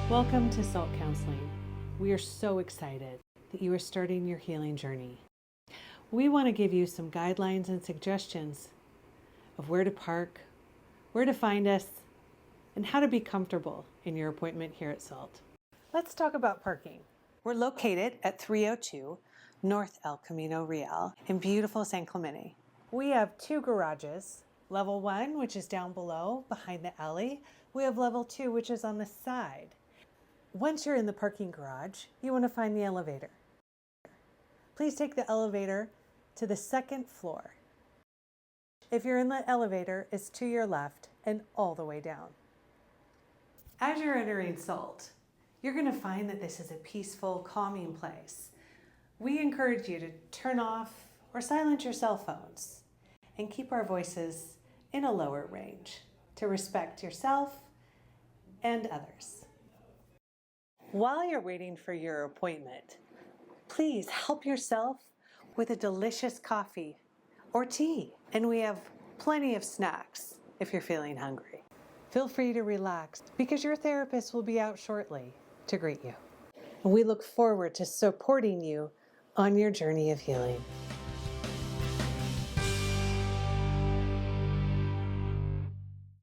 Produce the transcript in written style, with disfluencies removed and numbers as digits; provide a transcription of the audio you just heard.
Welcome to SALT Counseling. We are so excited that you are starting your healing journey. We want to give you some guidelines and suggestions of where to park, where to find us, and how to be comfortable in your appointment here at SALT. Let's talk about parking. We're located at 302 North El Camino Real in beautiful San Clemente. We have 2 garages. Level 1, which is down below behind the alley. We have level 2, which is on the side. Once you're in the parking garage, you want to find the elevator. Please take the elevator to the 2nd floor. If you're in the elevator, it's to your left and all the way down. As you're entering SALT, you're going to find that this is a peaceful, calming place. We encourage you to turn off or silence your cell phones and keep our voices in a lower range to respect yourself and others. While you're waiting for your appointment, please help yourself with a delicious coffee or tea. And we have plenty of snacks if you're feeling hungry. Feel free to relax because your therapist will be out shortly to greet you. And we look forward to supporting you on your journey of healing.